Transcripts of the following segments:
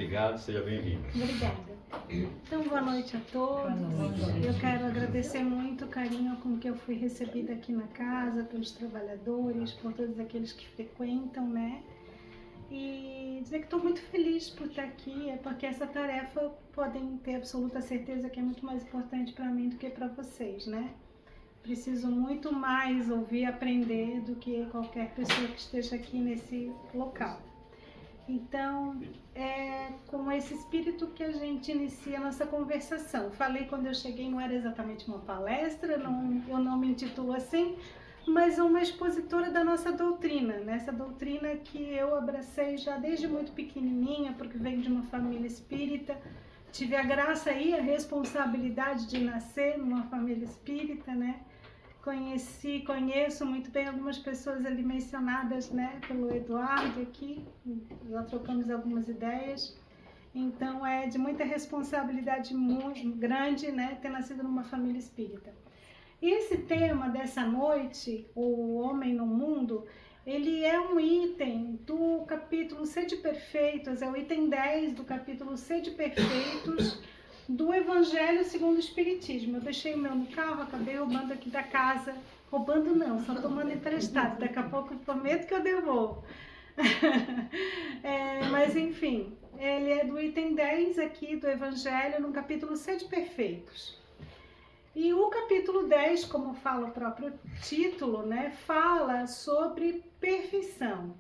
obrigado, seja bem-vindo. Obrigada. Então, boa noite a todos. Boa noite. Eu quero agradecer muito o carinho com que eu fui recebida aqui na casa, pelos trabalhadores, por todos aqueles que frequentam, né? E dizer que estou muito feliz por estar aqui, porque essa tarefa podem ter absoluta certeza que é muito mais importante para mim do que para vocês, né? Preciso muito mais ouvir e aprender do que qualquer pessoa que esteja aqui nesse local. Então, é com esse espírito que a gente inicia a nossa conversação. Falei quando eu cheguei, não era exatamente uma palestra, eu não me intitulo assim, mas uma expositora da nossa doutrina, nessa doutrina que eu abracei já desde muito pequenininha, porque venho de uma família espírita, tive a graça e a responsabilidade de nascer numa família espírita, né? Conheço muito bem algumas pessoas ali mencionadas, né, pelo Eduardo aqui, já trocamos algumas ideias, então é de muita responsabilidade muito grande, né, ter nascido numa família espírita. E esse tema dessa noite, o homem no mundo, ele é um item do capítulo Sede Perfeitos, é o item 10 do capítulo Sede Perfeitos, do Evangelho segundo o Espiritismo. Eu deixei o meu no carro, acabei roubando aqui da casa. Roubando não, só tomando emprestado. Daqui a pouco eu prometo que eu devolvo. Mas enfim, ele é do item 10 aqui do Evangelho, no capítulo Sede Perfeitos. E o capítulo 10, como fala o próprio título, né, fala sobre perfeição.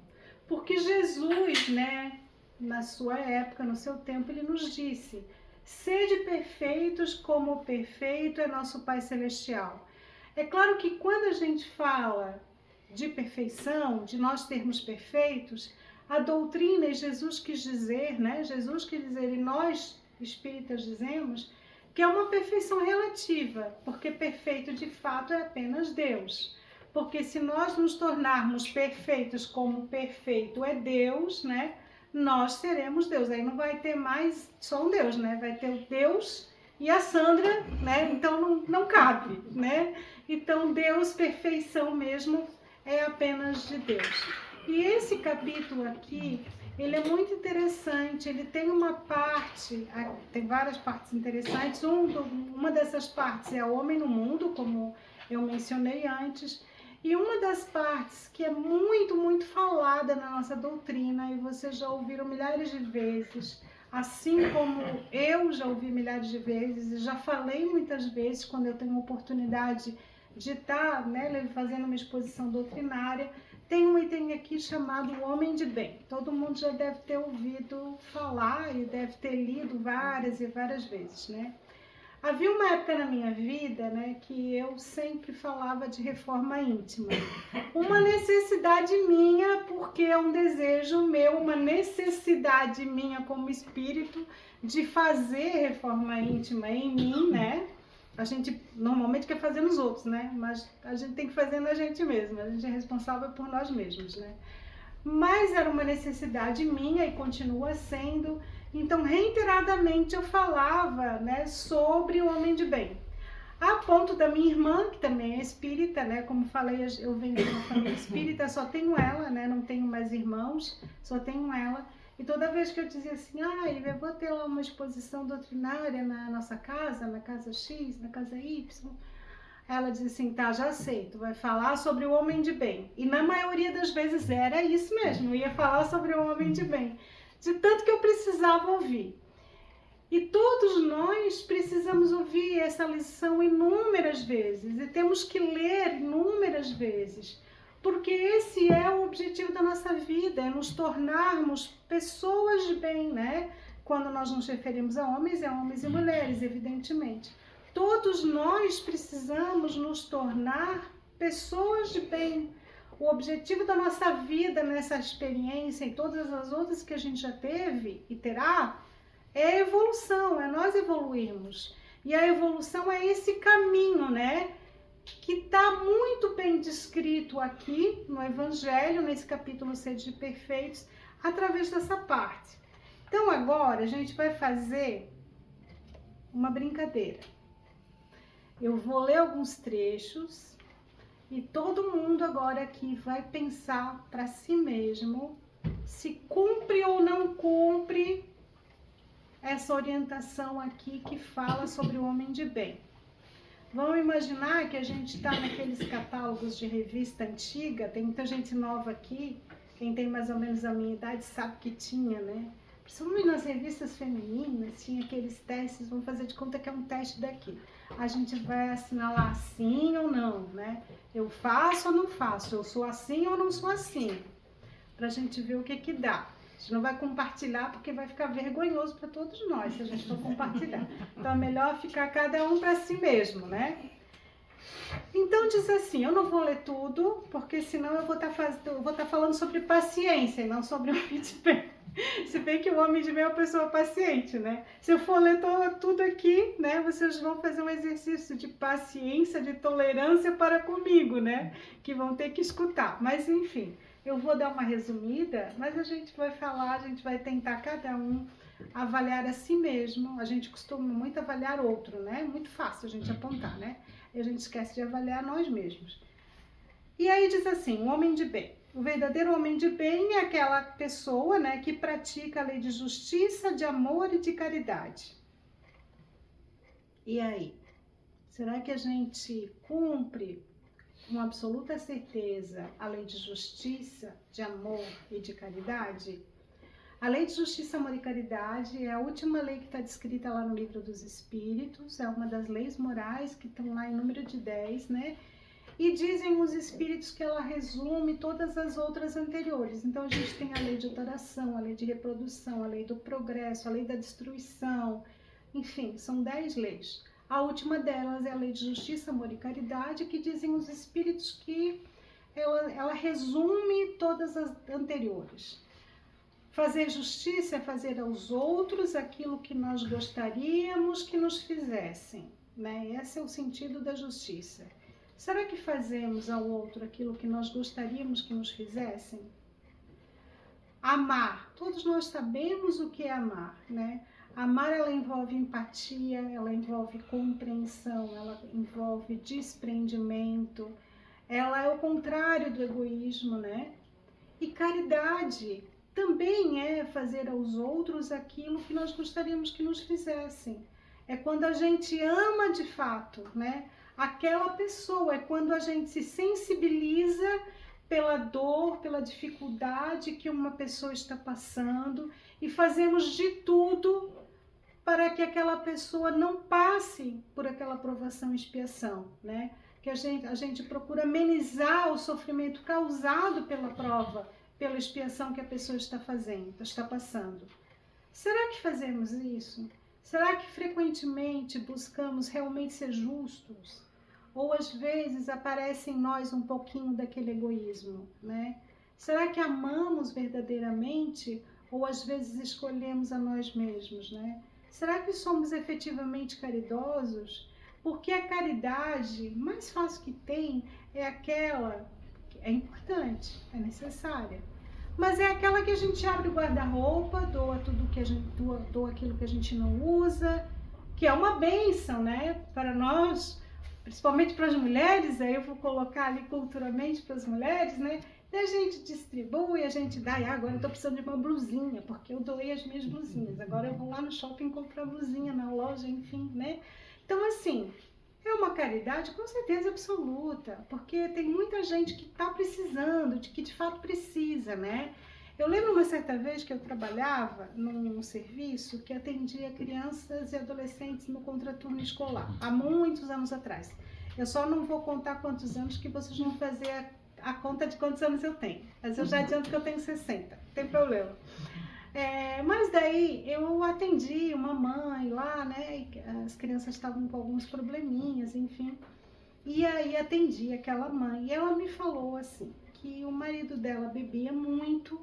Porque Jesus, né, na sua época, no seu tempo, ele nos disse: sede perfeitos como o perfeito é nosso Pai Celestial. É claro que quando a gente fala de perfeição, de nós termos perfeitos, a doutrina e Jesus quis dizer, né? Jesus quis dizer, e nós espíritas dizemos, que é uma perfeição relativa, porque perfeito de fato é apenas Deus. Porque se nós nos tornarmos perfeitos como perfeito é Deus, né? Nós seremos Deus, aí não vai ter mais só um Deus, né? Vai ter o Deus e a Sandra, né? Então não cabe, né? Então Deus, perfeição mesmo, é apenas de Deus. E esse capítulo aqui, ele é muito interessante, ele tem uma parte, tem várias partes interessantes, uma dessas partes é o homem no mundo, como eu mencionei antes, e uma das partes que é muito, muito falada na nossa doutrina, e vocês já ouviram milhares de vezes, assim como eu já ouvi milhares de vezes, e já falei muitas vezes quando eu tenho oportunidade de estar, né, fazendo uma exposição doutrinária, tem um item aqui chamado Homem de Bem. Todo mundo já deve ter ouvido falar e deve ter lido várias e várias vezes, né? Havia uma época na minha vida, né, que eu sempre falava de reforma íntima. Uma necessidade minha, porque é um desejo meu, uma necessidade minha como espírito de fazer reforma íntima em mim, né? A gente normalmente quer fazer nos outros, né? Mas a gente tem que fazer na gente mesma, a gente é responsável por nós mesmos, né? Mas era uma necessidade minha e continua sendo. Então, reiteradamente eu falava, né, sobre o homem de bem. A ponto da minha irmã, que também é espírita, né, como falei, eu venho de uma família espírita, só tenho ela, né, não tenho mais irmãos, só tenho ela. E toda vez que eu dizia assim, eu vou ter lá uma exposição doutrinária na nossa casa, na casa X, na casa Y, ela dizia assim, tá, já sei, tu vai falar sobre o homem de bem. E na maioria das vezes era isso mesmo, eu ia falar sobre o homem de bem. De tanto que eu precisava ouvir. E todos nós precisamos ouvir essa lição inúmeras vezes, e temos que ler inúmeras vezes, porque esse é o objetivo da nossa vida, é nos tornarmos pessoas de bem, né? Quando nós nos referimos a homens, é homens e mulheres, evidentemente. Todos nós precisamos nos tornar pessoas de bem. O objetivo da nossa vida nessa experiência e todas as outras que a gente já teve e terá é a evolução, é nós evoluirmos. E a evolução é esse caminho, né? Que está muito bem descrito aqui no Evangelho, nesse capítulo Sede Perfeitos, através dessa parte. Então agora a gente vai fazer uma brincadeira. Eu vou ler alguns trechos e todo mundo agora aqui vai pensar para si mesmo se cumpre ou não cumpre essa orientação aqui que fala sobre o homem de bem. Vamos imaginar que a gente está naqueles catálogos de revista antiga, tem muita gente nova aqui, quem tem mais ou menos a minha idade sabe que tinha, né? Principalmente nas revistas femininas, tinha aqueles testes, vamos fazer de conta que é um teste daqui. A gente vai assinalar sim ou não, né? Eu faço ou não faço, eu sou assim ou não sou assim, para a gente ver o que que dá. A gente não vai compartilhar porque vai ficar vergonhoso para todos nós se a gente for compartilhar. Então é melhor ficar cada um para si mesmo, né? Então diz assim, eu não vou ler tudo, porque senão eu vou estar falando sobre paciência e não sobre homem de bem. Se bem que o homem de bem é uma pessoa paciente, né? Se eu for ler tudo aqui, né, vocês vão fazer um exercício de paciência, de tolerância para comigo, né? Que vão ter que escutar. Mas enfim, eu vou dar uma resumida, mas a gente vai falar, a gente vai tentar cada um avaliar a si mesmo. A gente costuma muito avaliar outro, né? Muito fácil a gente apontar, né? E a gente esquece de avaliar nós mesmos. E aí diz assim, o homem de bem. O verdadeiro homem de bem é aquela pessoa, né, que pratica a lei de justiça, de amor e de caridade. E aí? Será que a gente cumpre com absoluta certeza a lei de justiça, de amor e de caridade? A lei de justiça, amor e caridade é a última lei que está descrita lá no Livro dos Espíritos, é uma das leis morais que estão lá em número de 10, né? E dizem os espíritos que ela resume todas as outras anteriores. Então a gente tem a lei de adoração, a lei de reprodução, a lei do progresso, a lei da destruição, enfim, são 10 leis. A última delas é a lei de justiça, amor e caridade, que dizem os espíritos que ela resume todas as anteriores. Fazer justiça é fazer aos outros aquilo que nós gostaríamos que nos fizessem, né? Esse é o sentido da justiça. Será que fazemos ao outro aquilo que nós gostaríamos que nos fizessem? Amar. Todos nós sabemos o que é amar, né? Amar, ela envolve empatia, ela envolve compreensão, ela envolve desprendimento. Ela é o contrário do egoísmo, né? E caridade também é fazer aos outros aquilo que nós gostaríamos que nos fizessem. É quando a gente ama de fato, né? Aquela pessoa, é quando a gente se sensibiliza pela dor, pela dificuldade que uma pessoa está passando e fazemos de tudo para que aquela pessoa não passe por aquela provação e expiação, né? Que a gente procura amenizar o sofrimento causado pela prova, pela expiação que a pessoa está passando. Será que fazemos isso? Será que frequentemente buscamos realmente ser justos? Ou às vezes aparece em nós um pouquinho daquele egoísmo, né? Será que amamos verdadeiramente ou às vezes escolhemos a nós mesmos, né? Será que somos efetivamente caridosos? Porque a caridade mais fácil que tem é aquela que é importante, é necessária. Mas é aquela que a gente abre o guarda-roupa, doa tudo que a gente doa aquilo que a gente não usa, que é uma bênção, né? Para nós, principalmente para as mulheres, aí eu vou colocar ali culturalmente para as mulheres, né? A gente distribui, a gente dá, agora eu estou precisando de uma blusinha, porque eu doei as minhas blusinhas, agora eu vou lá no shopping comprar blusinha, na loja, enfim, né? Então, assim, é uma caridade com certeza absoluta, porque tem muita gente que está precisando, que de fato precisa, né? Eu lembro uma certa vez que eu trabalhava num serviço que atendia crianças e adolescentes no contraturno escolar, há muitos anos atrás. Eu só não vou contar quantos anos, que vocês vão fazer a conta de quantos anos eu tenho. Mas eu já adianto que eu tenho 60, não tem problema. Mas daí eu atendi uma mãe lá, né? As crianças estavam com alguns probleminhas, enfim. E aí atendi aquela mãe e ela me falou assim, que o marido dela bebia muito,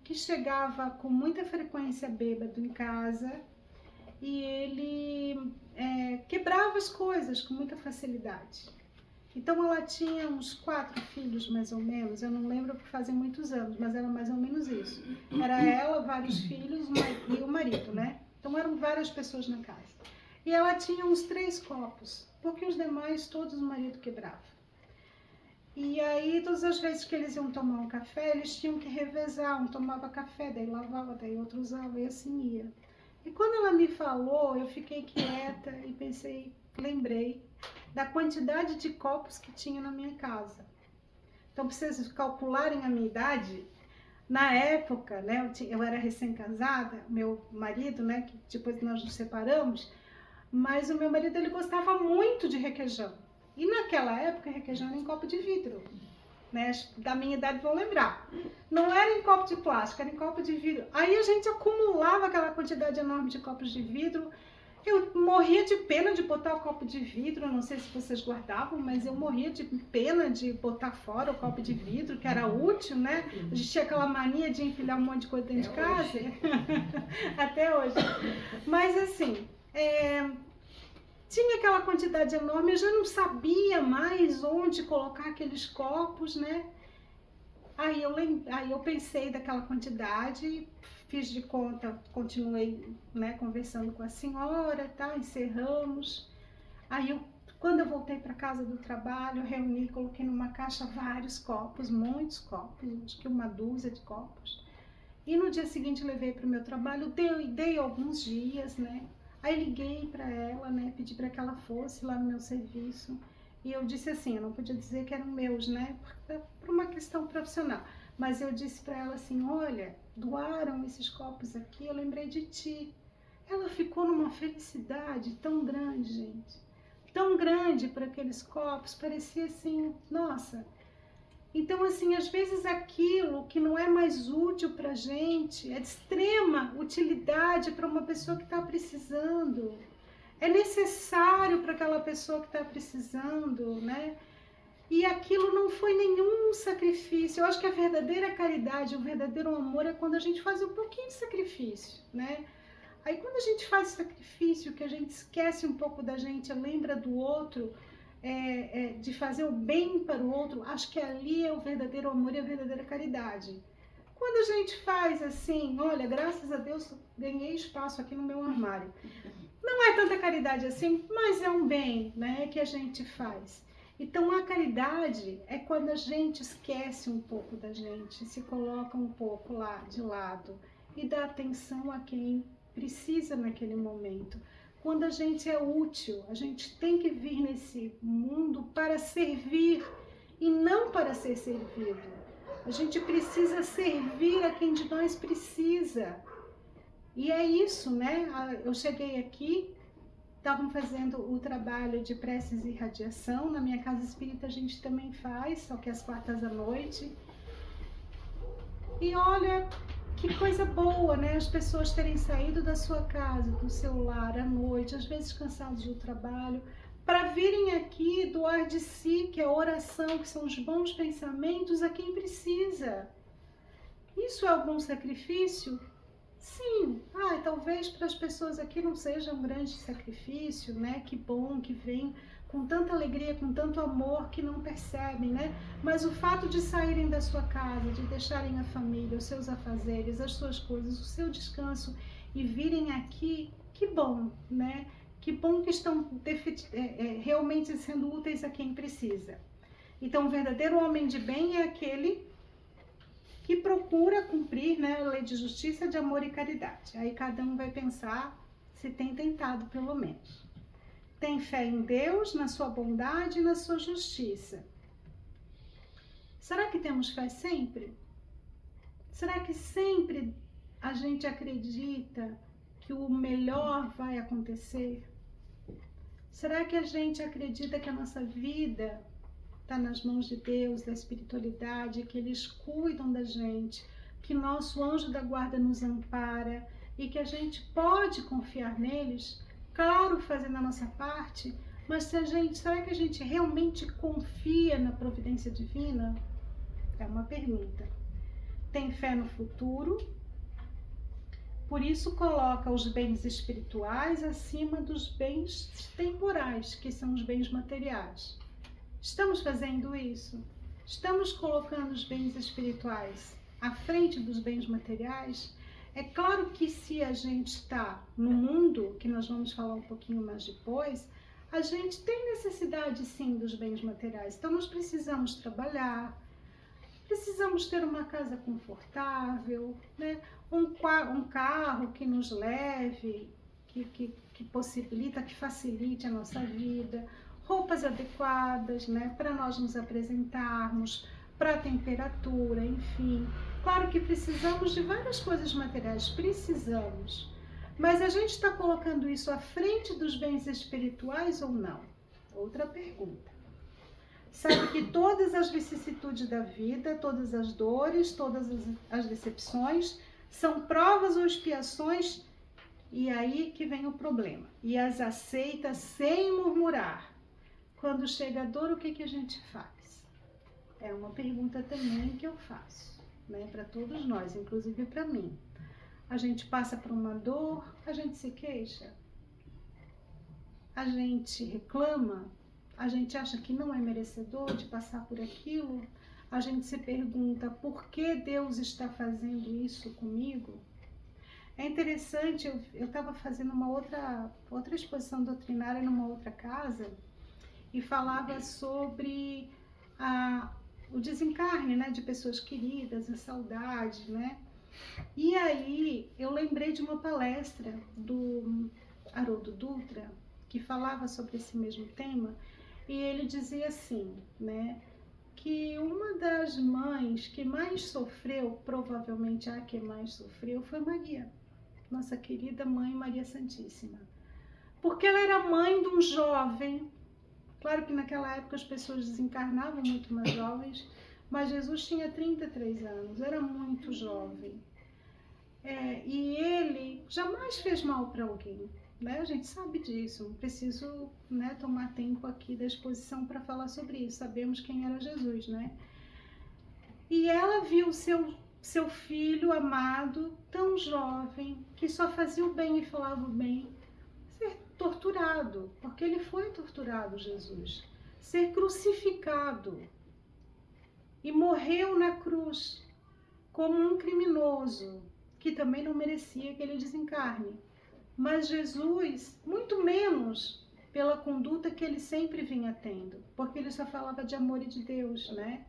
que chegava com muita frequência bêbado em casa e ele quebrava as coisas com muita facilidade. Então ela tinha uns 4 filhos mais ou menos, eu não lembro porque fazem muitos anos, mas era mais ou menos isso. Era ela, vários filhos e o marido, né? Então eram várias pessoas na casa. E ela tinha uns 3 copos, porque os demais todos o marido quebrava. E aí, todas as vezes que eles iam tomar um café, eles tinham que revezar. Um tomava café, daí lavava, daí outro usava, e assim ia. E quando ela me falou, eu fiquei quieta e pensei, lembrei da quantidade de copos que tinha na minha casa. Então, para vocês calcularem a minha idade, na época, né, eu era recém-casada, meu marido, né, que depois nós nos separamos, mas o meu marido, ele gostava muito de requeijão. E naquela época, requeijão era em copo de vidro, né, da minha idade vão lembrar. Não era em copo de plástico, era em copo de vidro. Aí a gente acumulava aquela quantidade enorme de copos de vidro. Eu morria de pena de botar o copo de vidro, não sei se vocês guardavam, mas eu morria de pena de botar fora o copo de vidro, que era útil, né? A gente tinha aquela mania de empilhar um monte de coisa dentro de casa. Até hoje. Mas assim, tinha aquela quantidade enorme, eu já não sabia mais onde colocar aqueles copos, né? Aí eu pensei daquela quantidade, fiz de conta, continuei, né, conversando com a senhora, tá, encerramos. Aí quando eu voltei para casa do trabalho, reuni, coloquei numa caixa vários copos, muitos copos, acho que uma dúzia de copos. E no dia seguinte levei para o meu trabalho, dei alguns dias, né? Aí liguei para ela, né, pedi para que ela fosse lá no meu serviço. E eu disse assim, eu não podia dizer que eram meus, né, por uma questão profissional. Mas eu disse para ela assim, olha, doaram esses copos aqui, eu lembrei de ti. Ela ficou numa felicidade tão grande, gente. Tão grande para aqueles copos, parecia assim, nossa. Então, assim, às vezes aquilo que não é mais útil para a gente é de extrema utilidade para uma pessoa que está precisando. É necessário para aquela pessoa que está precisando, né? E aquilo não foi nenhum sacrifício. Eu acho que a verdadeira caridade, o verdadeiro amor é quando a gente faz um pouquinho de sacrifício, né? Aí quando a gente faz sacrifício, que a gente esquece um pouco da gente, lembra do outro, de fazer o bem para o outro, acho que ali é o verdadeiro amor e a verdadeira caridade. Quando a gente faz assim, olha, graças a Deus ganhei espaço aqui no meu armário. Não é tanta caridade assim, mas é um bem, né, que a gente faz. Então a caridade é quando a gente esquece um pouco da gente, se coloca um pouco lá de lado e dá atenção a quem precisa naquele momento. Quando a gente é útil, a gente tem que vir nesse mundo para servir e não para ser servido. A gente precisa servir a quem de nós precisa. E é isso, né? Eu cheguei aqui, estavam fazendo o trabalho de preces e radiação. Na minha casa espírita a gente também faz, só que às quartas à noite. E olha, que coisa boa, né? As pessoas terem saído da sua casa, do seu lar à noite, às vezes cansados do trabalho, para virem aqui doar de si, que é a oração, que são os bons pensamentos a quem precisa. Isso é algum sacrifício? Sim, talvez para as pessoas aqui não seja um grande sacrifício, né? Que bom que vem com tanta alegria, com tanto amor que não percebem, né? Mas o fato de saírem da sua casa, de deixarem a família, os seus afazeres, as suas coisas, o seu descanso e virem aqui, que bom, né? Que bom que estão realmente sendo úteis a quem precisa. Então, o verdadeiro homem de bem é aquele que procura cumprir, né, a lei de justiça, de amor e caridade. Aí cada um vai pensar se tem tentado, pelo menos. Tem fé em Deus, na sua bondade e na sua justiça. Será que temos fé sempre? Será que sempre a gente acredita que o melhor vai acontecer? Será que a gente acredita que a nossa vida está nas mãos de Deus, da espiritualidade, que eles cuidam da gente, que nosso anjo da guarda nos ampara e que a gente pode confiar neles, claro, fazendo a nossa parte, mas será que a gente realmente confia na providência divina? É uma pergunta. Tem fé no futuro, por isso coloca os bens espirituais acima dos bens temporais, que são os bens materiais. Estamos fazendo isso? Estamos colocando os bens espirituais à frente dos bens materiais? É claro que se a gente está no mundo, que nós vamos falar um pouquinho mais depois, a gente tem necessidade sim dos bens materiais. Então nós precisamos trabalhar, Precisamos ter uma casa confortável, né? Um carro que nos leve, que possibilita, que facilite a nossa vida, roupas adequadas, né? Para nós nos apresentarmos, para a temperatura, enfim. Claro que precisamos de várias coisas materiais, precisamos. Mas a gente está colocando isso à frente dos bens espirituais ou não? Outra pergunta. Sabe que todas as vicissitudes da vida, todas as dores, todas as decepções são provas ou expiações, e aí que vem o problema. E as aceita sem murmurar. Quando chega a dor, o que a gente faz? É uma pergunta também que eu faço, né, para todos nós, inclusive para mim. A gente passa por uma dor, a gente se queixa, a gente reclama, a gente acha que não é merecedor de passar por aquilo, a gente se pergunta por que Deus está fazendo isso comigo. É interessante, eu estava fazendo uma outra exposição doutrinária numa outra casa e falava sobre o desencarne, né, de pessoas queridas, a saudade, né? E aí eu lembrei de uma palestra do Haroldo Dutra, que falava sobre esse mesmo tema, e ele dizia assim, né, que uma das mães que mais sofreu, provavelmente a que mais sofreu, foi Maria, nossa querida mãe Maria Santíssima. Porque ela era mãe de um jovem, claro que naquela época as pessoas desencarnavam muito mais jovens, mas Jesus tinha 33 anos, era muito jovem. E ele jamais fez mal para alguém, né? A gente sabe disso, não preciso, né, tomar tempo aqui da exposição para falar sobre isso, sabemos quem era Jesus, né? E ela viu seu filho amado, tão jovem, que só fazia o bem e falava o bem, ser torturado, porque ele foi torturado, Jesus, ser crucificado, e morreu na cruz como um criminoso, que também não merecia aquele desencarne. Mas Jesus, muito menos pela conduta que ele sempre vinha tendo, porque ele só falava de amor e de Deus, né?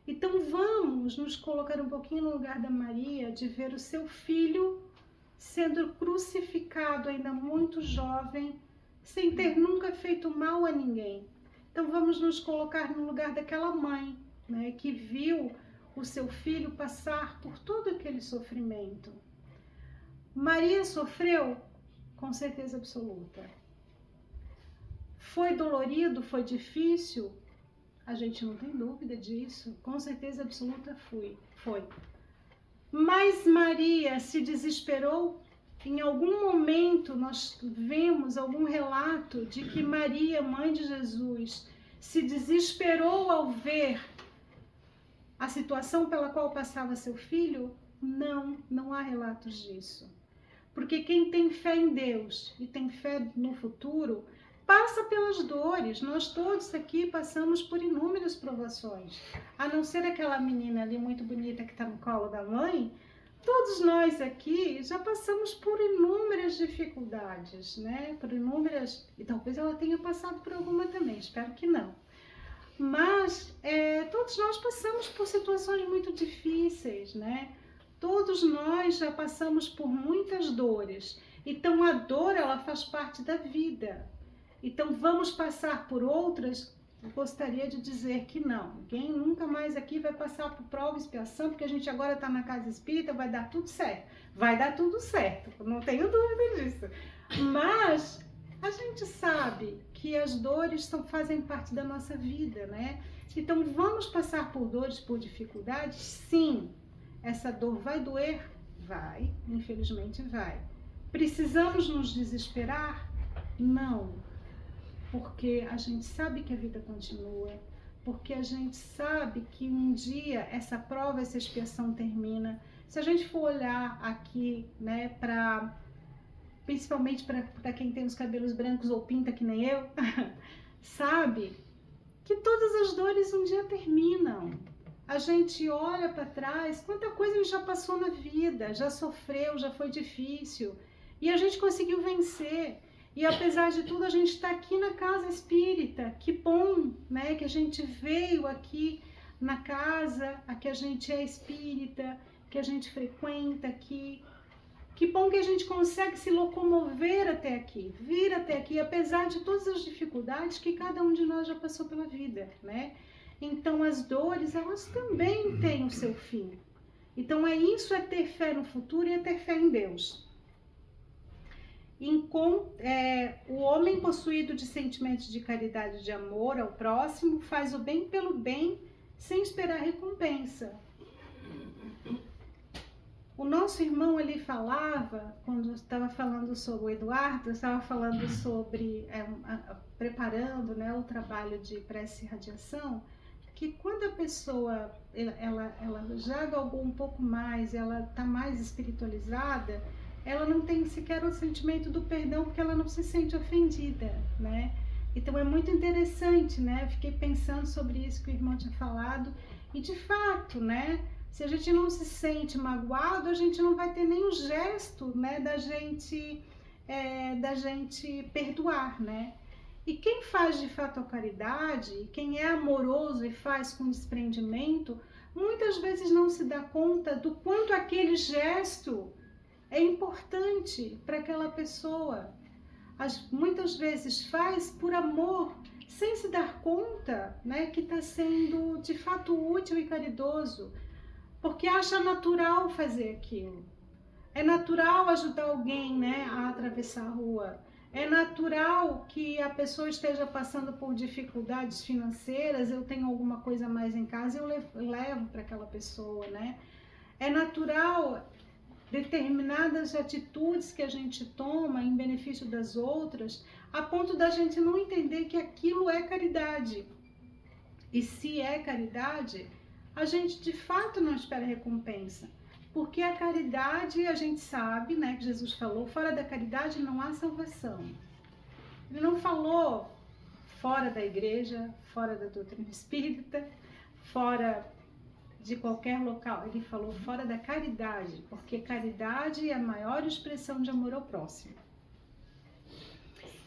Então vamos nos colocar um pouquinho no lugar da Maria, de ver o seu filho sendo crucificado ainda muito jovem, sem ter nunca feito mal a ninguém. Então vamos nos colocar no lugar daquela mãe, né, que viu o seu filho passar por todo aquele sofrimento. Maria sofreu? Com certeza absoluta. Foi dolorido? Foi difícil? A gente não tem dúvida disso. Com certeza absoluta foi. Mas Maria se desesperou? Em algum momento nós vemos algum relato de que Maria, mãe de Jesus, se desesperou ao ver a situação pela qual passava seu filho? Não, não há relatos disso. Porque quem tem fé em Deus e tem fé no futuro, passa pelas dores. Nós todos aqui passamos por inúmeras provações. A não ser aquela menina ali muito bonita que está no colo da mãe, todos nós aqui já passamos por inúmeras dificuldades, né? Por inúmeras... E talvez ela tenha passado por alguma também, espero que não. Mas todos nós passamos por situações muito difíceis, né? Todos nós já passamos por muitas dores. Então a dor, ela faz parte da vida. Então vamos passar por outras? Eu gostaria de dizer que não. Ninguém nunca mais aqui vai passar por prova e expiação, porque a gente agora está na casa espírita, vai dar tudo certo. Vai dar tudo certo, não tenho dúvida disso. Mas a gente sabe que as dores fazem parte da nossa vida, né? Então vamos passar por dores, por dificuldades? Sim. Essa dor vai doer? Vai, infelizmente vai. Precisamos nos desesperar? Não, porque a gente sabe que a vida continua, porque a gente sabe que um dia essa prova, essa expiação termina. Se a gente for olhar aqui, né, principalmente para quem tem os cabelos brancos ou pinta que nem eu, sabe que todas as dores um dia terminam. A gente olha para trás, quanta coisa a gente já passou na vida, já sofreu, já foi difícil, e a gente conseguiu vencer. E apesar de tudo, a gente está aqui na casa espírita. Que bom, né, que a gente veio aqui na casa a que a gente é espírita, que a gente frequenta aqui. Que bom que a gente consegue se locomover até aqui, vir até aqui, apesar de todas as dificuldades que cada um de nós já passou pela vida, né? Então as dores, elas também têm o seu fim. Então isso é ter fé no futuro e é ter fé em Deus. O homem possuído de sentimentos de caridade e de amor ao próximo faz o bem pelo bem sem esperar recompensa. O nosso irmão ali falava, quando eu estava falando sobre o Eduardo, eu estava falando sobre, preparando, né, o trabalho de prece e radiação, que quando a pessoa ela já galgou um pouco mais, ela está mais espiritualizada, ela não tem sequer o sentimento do perdão, porque ela não se sente ofendida, né? Então é muito interessante, né? Eu fiquei pensando sobre isso que o irmão tinha falado, e de fato, né? Se a gente não se sente magoado, a gente não vai ter nenhum gesto, né, da gente perdoar, né? E quem faz de fato a caridade, quem é amoroso e faz com desprendimento, muitas vezes não se dá conta do quanto aquele gesto é importante para aquela pessoa. Muitas vezes faz por amor, sem se dar conta, né, que está sendo de fato útil e caridoso, porque acha natural fazer aquilo. É natural ajudar alguém, né, a atravessar a rua. É natural que a pessoa esteja passando por dificuldades financeiras, eu tenho alguma coisa a mais em casa, eu levo para aquela pessoa, né? É natural determinadas atitudes que a gente toma em benefício das outras, a ponto da gente não entender que aquilo é caridade. E se é caridade, a gente de fato não espera recompensa. Porque a caridade, a gente sabe, né, que Jesus falou, fora da caridade não há salvação. Ele não falou fora da igreja, fora da doutrina espírita, fora de qualquer local. Ele falou fora da caridade, porque caridade é a maior expressão de amor ao próximo.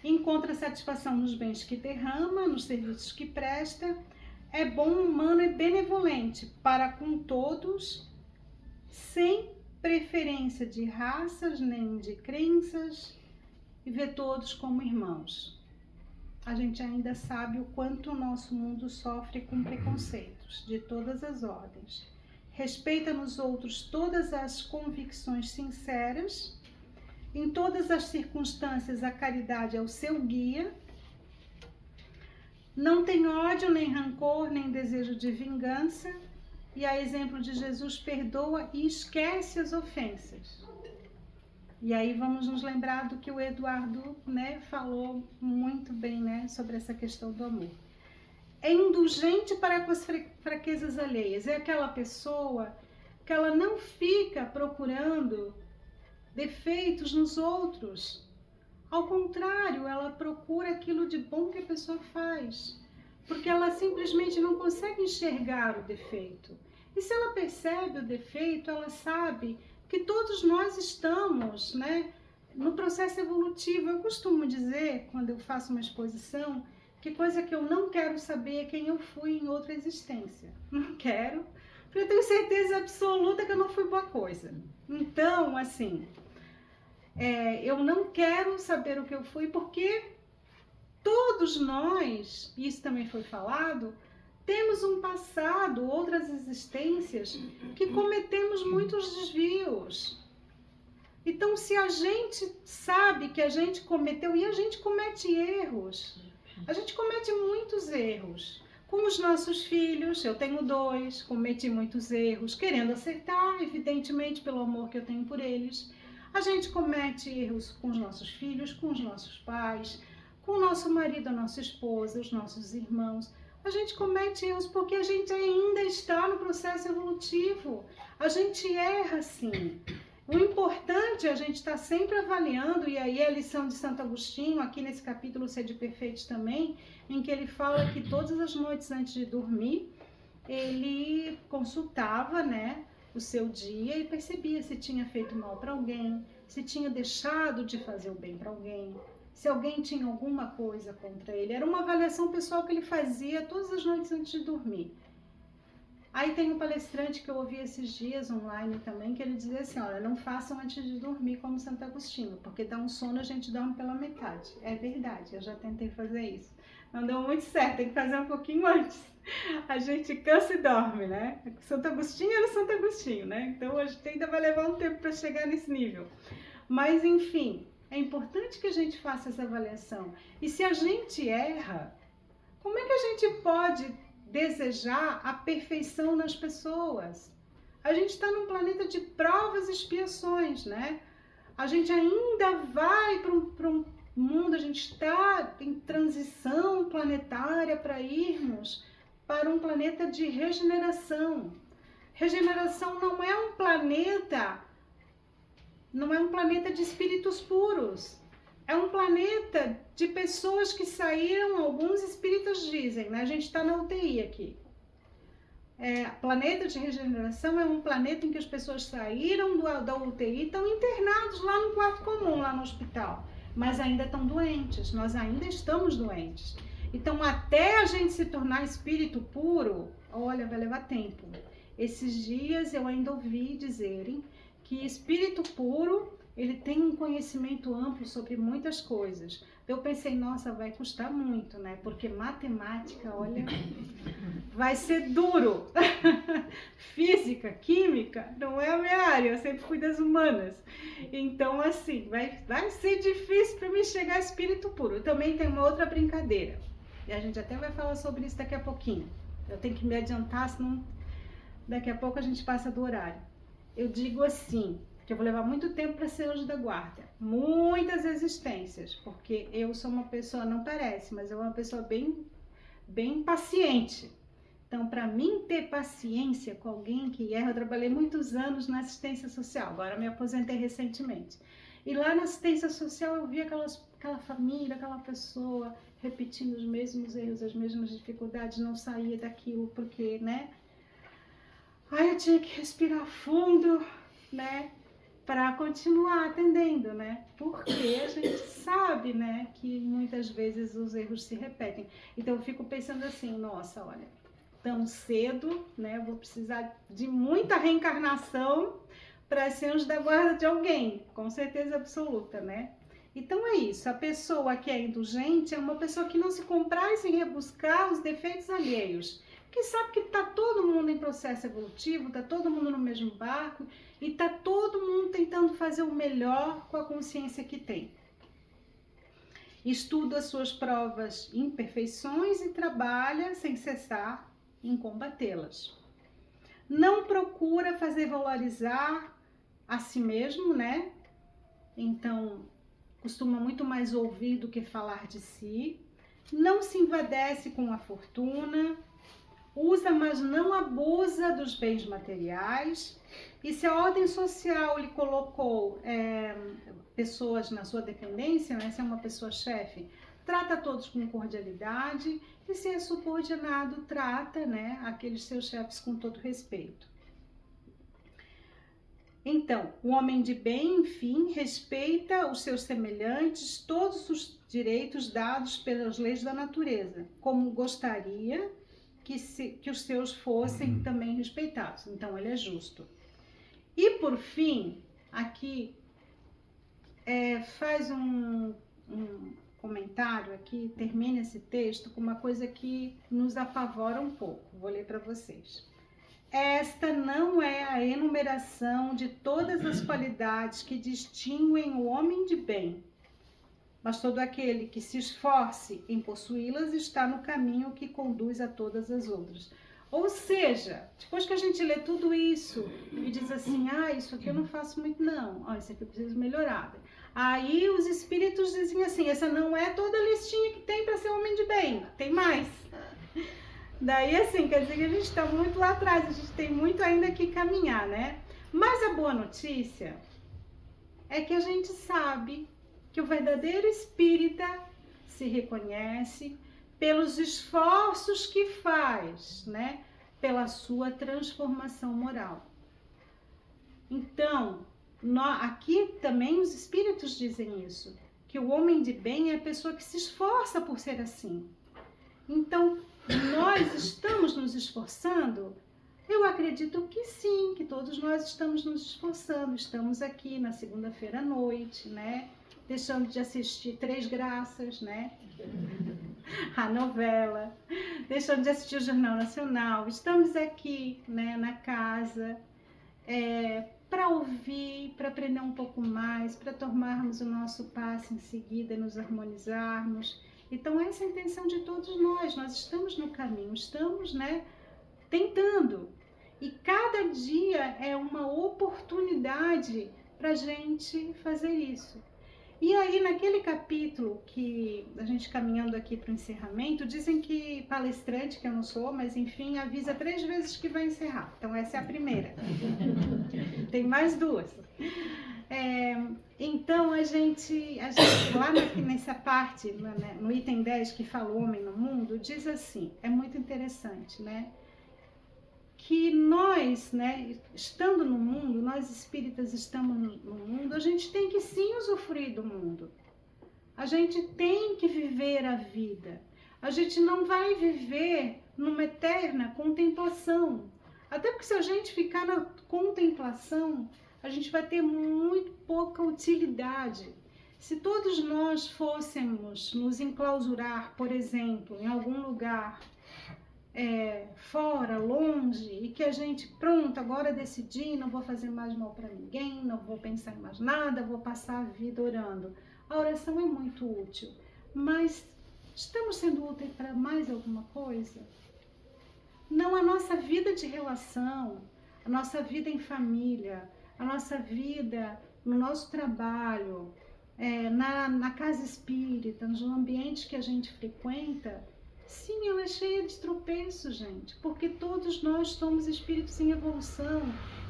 Encontra satisfação nos bens que derrama, nos serviços que presta, é bom, humano e benevolente para com todos, sem preferência de raças nem de crenças, e vê todos como irmãos. A gente ainda sabe o quanto o nosso mundo sofre com preconceitos de todas as ordens. Respeita nos outros todas as convicções sinceras. Em todas as circunstâncias, a caridade é o seu guia. Não tem ódio, nem rancor, nem desejo de vingança. E, a exemplo de Jesus, perdoa e esquece as ofensas. E aí vamos nos lembrar do que o Eduardo, né, falou muito bem, né, sobre essa questão do amor. É indulgente para com as fraquezas alheias. É aquela pessoa que ela não fica procurando defeitos nos outros. Ao contrário, ela procura aquilo de bom que a pessoa faz. Porque ela simplesmente não consegue enxergar o defeito. E se ela percebe o defeito, ela sabe que todos nós estamos, né, no processo evolutivo. Eu costumo dizer, quando eu faço uma exposição, que coisa que eu não quero saber é quem eu fui em outra existência. Não quero, porque eu tenho certeza absoluta que eu não fui boa coisa. Então, assim, eu não quero saber o que eu fui, porque todos nós, isso também foi falado, temos um passado, outras existências, que cometemos muitos desvios. Então, se a gente sabe que a gente cometeu, e a gente comete erros, a gente comete muitos erros. Com os nossos filhos, eu tenho 2, cometi muitos erros, querendo acertar, evidentemente, pelo amor que eu tenho por eles. A gente comete erros com os nossos filhos, com os nossos pais, com o nosso marido, a nossa esposa, os nossos irmãos. A gente comete erros porque a gente ainda está no processo evolutivo. A gente erra, sim. O importante é a gente estar sempre avaliando, e aí a lição de Santo Agostinho, aqui nesse capítulo Sede Perfeitos também, em que ele fala que todas as noites antes de dormir, ele consultava, né, o seu dia e percebia se tinha feito mal para alguém, se tinha deixado de fazer o bem para alguém, se alguém tinha alguma coisa contra ele. Era uma avaliação pessoal que ele fazia todas as noites antes de dormir. Aí tem um palestrante que eu ouvi esses dias online também, que ele dizia assim, olha, não façam antes de dormir como Santo Agostinho, porque dá um sono, a gente dorme pela metade. É verdade, eu já tentei fazer isso. Não deu muito certo, tem que fazer um pouquinho antes. A gente cansa e dorme, né? Santo Agostinho era Santo Agostinho, né? Então a gente ainda vai levar um tempo para chegar nesse nível. Mas enfim, é importante que a gente faça essa avaliação. E se a gente erra, como é que a gente pode desejar a perfeição nas pessoas? A gente está num planeta de provas e expiações, né? A gente ainda vai para um mundo, a gente está em transição planetária para irmos para um planeta de regeneração. Regeneração não é um planeta de espíritos puros. É um planeta de pessoas que saíram, alguns espíritas dizem, né? A gente está na UTI aqui. Planeta de regeneração é um planeta em que as pessoas saíram da UTI e estão internados lá no quarto comum, lá no hospital. Mas ainda estão doentes, nós ainda estamos doentes. Então, até a gente se tornar espírito puro, olha, vai levar tempo. Esses dias eu ainda ouvi dizerem que espírito puro, ele tem um conhecimento amplo sobre muitas coisas. Eu pensei, nossa, vai custar muito, né? Porque matemática, olha, vai ser duro. Física, química, não é a minha área, eu sempre fui das humanas. Então, assim, vai ser difícil para mim chegar a espírito puro. Eu também tenho uma outra brincadeira. E a gente até vai falar sobre isso daqui a pouquinho. Eu tenho que me adiantar, senão daqui a pouco a gente passa do horário. Eu digo assim, que eu vou levar muito tempo para ser anjo da guarda, muitas existências, porque eu sou uma pessoa, não parece, mas eu sou uma pessoa bem paciente. Então, para mim ter paciência com alguém que erra, eu trabalhei muitos anos na assistência social, agora me aposentei recentemente. E lá na assistência social eu vi aquela família, aquela pessoa repetindo os mesmos erros, as mesmas dificuldades, não saía daquilo porque, né? Aí eu tinha que respirar fundo, né? Para continuar atendendo, né? Porque a gente sabe, né? Que muitas vezes os erros se repetem. Então eu fico pensando assim, nossa, olha, tão cedo, né? Eu vou precisar de muita reencarnação para ser anjo da guarda de alguém, com certeza absoluta, né? Então é isso, a pessoa que é indulgente é uma pessoa que não se compraz em rebuscar os defeitos alheios, que sabe que está todo mundo em processo evolutivo, está todo mundo no mesmo barco e está todo mundo tentando fazer o melhor com a consciência que tem. Estuda as suas provas imperfeições e trabalha sem cessar em combatê-las. Não procura fazer valorizar a si mesmo, né? Então, costuma muito mais ouvir do que falar de si. Não se invadece com a fortuna. Usa, mas não abusa dos bens materiais. E se a ordem social lhe colocou pessoas na sua dependência, né, se é uma pessoa chefe, trata todos com cordialidade. E se é subordinado, trata, né, aqueles seus chefes com todo respeito. Então, o homem de bem, enfim, respeita os seus semelhantes, todos os direitos dados pelas leis da natureza, como gostaria que os seus fossem também respeitados. Então, ele é justo. E, por fim, aqui faz um comentário aqui, termina esse texto com uma coisa que nos apavora um pouco. Vou ler para vocês. Esta não é a enumeração de todas as qualidades que distinguem o homem de bem, mas todo aquele que se esforce em possuí-las está no caminho que conduz a todas as outras. Ou seja, depois que a gente lê tudo isso e diz assim, isso aqui eu não faço muito não, isso aqui eu preciso melhorar. Aí os espíritos dizem assim, essa não é toda a listinha que tem para ser homem de bem, tem mais. Daí assim, quer dizer que a gente está muito lá atrás, a gente tem muito ainda que caminhar, né? Mas a boa notícia é que a gente sabe que o verdadeiro espírita se reconhece pelos esforços que faz, né? Pela sua transformação moral. Então, aqui também os espíritos dizem isso, que o homem de bem é a pessoa que se esforça por ser assim. Então, nós estamos nos esforçando, Eu acredito que sim, que todos nós estamos nos esforçando. Estamos aqui na segunda-feira à noite, né? Deixando de assistir Três Graças, né? A novela, deixando de assistir o Jornal Nacional. Estamos aqui, né, na casa, para ouvir, para aprender um pouco mais, para tomarmos o nosso passe em seguida e nos harmonizarmos. Então essa é a intenção de todos nós. Nós estamos no caminho, estamos, né, tentando. E cada dia é uma oportunidade para a gente fazer isso. E aí, naquele capítulo que a gente caminhando aqui para o encerramento, dizem que palestrante, que eu não sou, mas enfim, avisa 3 vezes que vai encerrar. Então, essa é a primeira. Tem mais 2. Então, a gente lá nessa parte, no item 10 que fala o homem no mundo, diz assim, é muito interessante, né? Que nós, né, estando no mundo, nós espíritas estamos no mundo, a gente tem que sim usufruir do mundo. A gente tem que viver a vida. A gente não vai viver numa eterna contemplação. Até porque se a gente ficar na contemplação, a gente vai ter muito pouca utilidade. Se todos nós fôssemos nos enclausurar, por exemplo, em algum lugar, fora, longe, e que a gente, pronto, agora decidi, não vou fazer mais mal para ninguém, não vou pensar em mais nada, vou passar a vida orando. A oração é muito útil, mas estamos sendo úteis para mais alguma coisa? Não, a nossa vida de relação, a nossa vida em família, a nossa vida no nosso trabalho, na casa espírita, nos ambientes que a gente frequenta, sim, ela é cheia de tropeços, gente, porque todos nós somos espíritos em evolução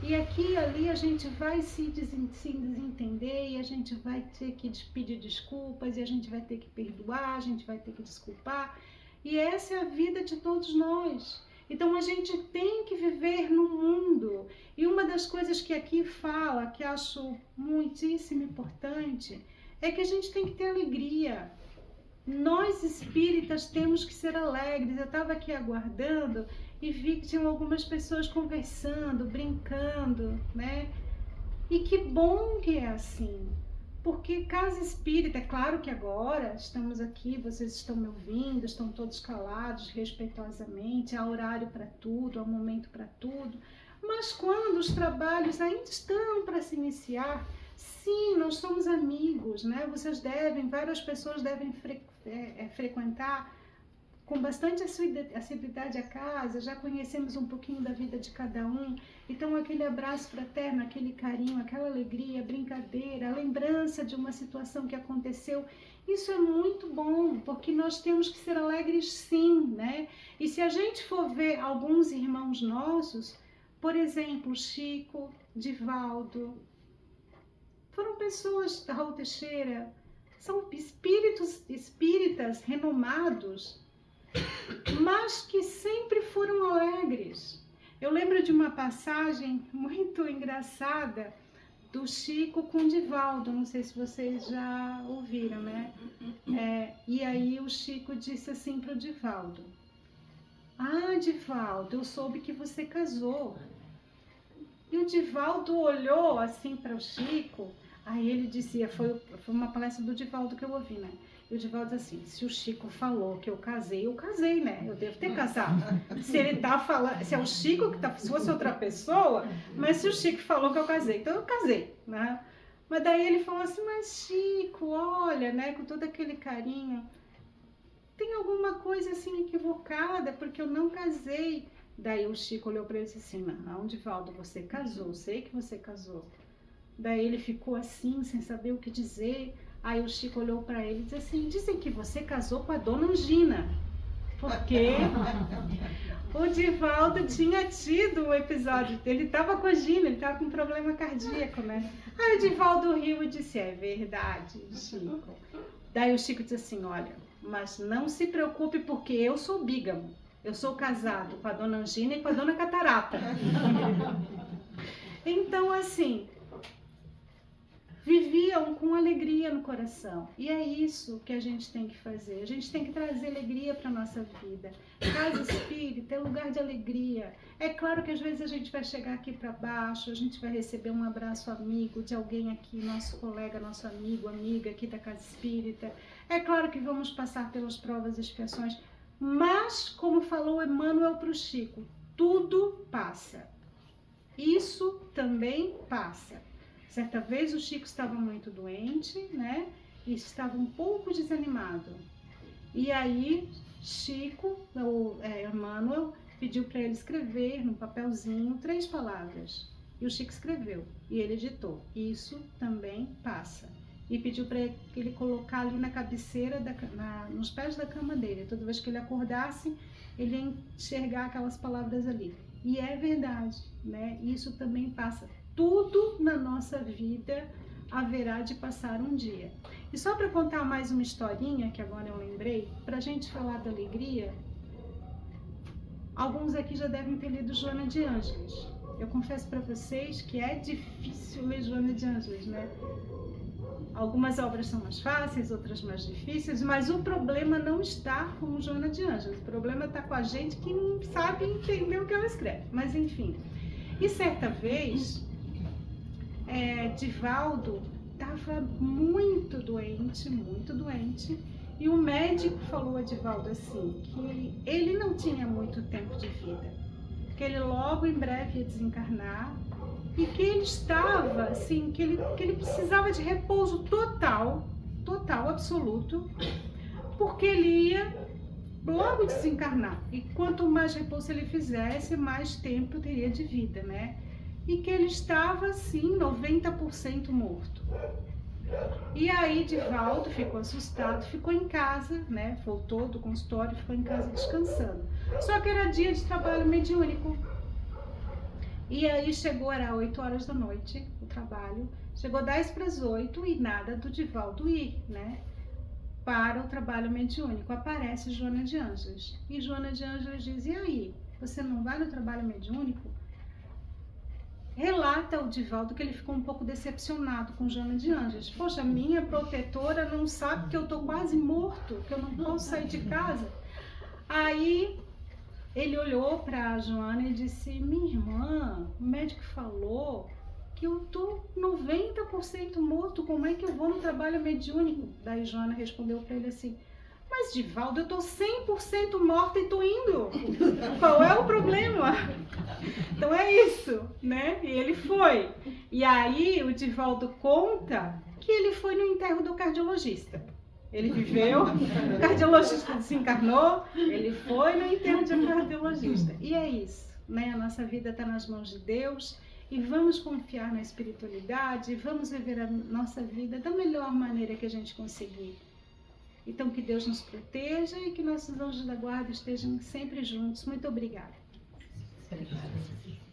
e aqui e ali a gente vai se desentender e a gente vai ter que pedir desculpas e a gente vai ter que perdoar, a gente vai ter que desculpar e essa é a vida de todos nós. Então a gente tem que viver no mundo e uma das coisas que aqui fala, que acho muitíssimo importante, é que a gente tem que ter alegria. Nós espíritas temos que ser alegres. Eu estava aqui aguardando e vi que tinham algumas pessoas conversando, brincando, né? E que bom que é assim, porque casa espírita, é claro que agora estamos aqui, vocês estão me ouvindo, estão todos calados, respeitosamente, há horário para tudo, há momento para tudo, mas quando os trabalhos ainda estão para se iniciar, sim, nós somos amigos, né? Vocês devem, várias pessoas devem frequentar com bastante assiduidade a casa, já conhecemos um pouquinho da vida de cada um, então aquele abraço fraterno, aquele carinho, aquela alegria, brincadeira, a lembrança de uma situação que aconteceu, isso é muito bom, porque nós temos que ser alegres sim, né? E se a gente for ver alguns irmãos nossos, por exemplo, Chico, Divaldo, foram pessoas, Raul Teixeira, são espíritas renomados, mas que sempre foram alegres. Eu lembro de uma passagem muito engraçada do Chico com Divaldo, não sei se vocês já ouviram, né? E aí o Chico disse assim para o Divaldo, Divaldo, eu soube que você casou. E o Divaldo olhou assim para o Chico, aí ele dizia, foi uma palestra do Divaldo que eu ouvi, né? E o Divaldo disse assim, se o Chico falou que eu casei, né? Eu devo ter casado. Se ele tá falando, se é o Chico que tá, se fosse outra pessoa, mas se o Chico falou que eu casei, então eu casei, né? Mas daí ele falou assim, mas Chico, olha, né, com todo aquele carinho, tem alguma coisa assim equivocada, porque eu não casei. Daí o Chico olhou para ele e disse assim, não, Divaldo, você casou, sei que você casou. Daí ele ficou assim, sem saber o que dizer. Aí o Chico olhou para ele e disse assim, dizem que você casou com a dona Angina. Porque o Divaldo tinha tido um episódio, ele estava com a Gina, ele estava com um problema cardíaco, né? Aí o Divaldo riu e disse, é verdade, Chico. Daí o Chico disse assim, olha, mas não se preocupe porque eu sou bígamo. Eu sou casado com a dona Angina e com a dona Catarata. Então, assim, viviam com alegria no coração. E é isso que a gente tem que fazer. A gente tem que trazer alegria para a nossa vida. Casa espírita é lugar de alegria. É claro que às vezes a gente vai chegar aqui para baixo, a gente vai receber um abraço amigo de alguém aqui, nosso colega, nosso amigo, amiga aqui da casa espírita. É claro que vamos passar pelas provas e expiações, mas, como falou Emmanuel para o Chico, tudo passa. Isso também passa. Certa vez o Chico estava muito doente, né? E estava um pouco desanimado. E aí, Emmanuel, pediu para ele escrever num papelzinho 3 palavras. E o Chico escreveu. E ele ditou: isso também passa. E pediu para ele colocar ali na cabeceira, nos pés da cama dele. Toda vez que ele acordasse, ele ia enxergar aquelas palavras ali. E é verdade, né? Isso também passa. Tudo na nossa vida haverá de passar um dia. E só para contar mais uma historinha, que agora eu lembrei, para a gente falar da alegria, alguns aqui já devem ter lido Joana de Ângeles. Eu confesso para vocês que é difícil ler Joana de Ângeles, né? Algumas obras são mais fáceis, outras mais difíceis, mas o problema não está com Joana de Ângeles. O problema está com a gente que não sabe entender o que ela escreve. Mas enfim. E certa vez, Divaldo estava muito doente, e o médico falou a Divaldo assim, que ele não tinha muito tempo de vida, que ele logo em breve ia desencarnar, e que ele estava assim, que ele precisava de repouso total, absoluto, porque ele ia logo desencarnar, e quanto mais repouso ele fizesse, mais tempo teria de vida, né? E que ele estava, assim, 90% morto. E aí, Divaldo ficou assustado, ficou em casa, né? Voltou do consultório, ficou em casa descansando. Só que era dia de trabalho mediúnico. E aí chegou, era 8 horas da noite, o trabalho. Chegou 10 para as 8 e nada do Divaldo ir, né? Para o trabalho mediúnico. Aparece Joana de Ângeles. E Joana de Ângeles diz: e aí, você não vai no trabalho mediúnico? Relata o Divaldo que ele ficou um pouco decepcionado com Joana de Ângeles. Poxa, minha protetora não sabe que eu tô quase morto, que eu não posso sair de casa. Aí ele olhou para Joana e disse: minha irmã, o médico falou que eu tô 90% morto, como é que eu vou no trabalho mediúnico? Daí Joana respondeu para ele assim: mas Divaldo, eu tô 100% morta e tô indo. Qual é o problema? Então é isso, né? E ele foi. E aí o Divaldo conta que ele foi no enterro do cardiologista. Ele viveu, o cardiologista desencarnou, ele foi no enterro de um cardiologista. E é isso, né? A nossa vida está nas mãos de Deus e vamos confiar na espiritualidade, vamos viver a nossa vida da melhor maneira que a gente conseguir. Então, que Deus nos proteja e que nossos anjos da guarda estejam sempre juntos. Muito obrigada. Obrigada.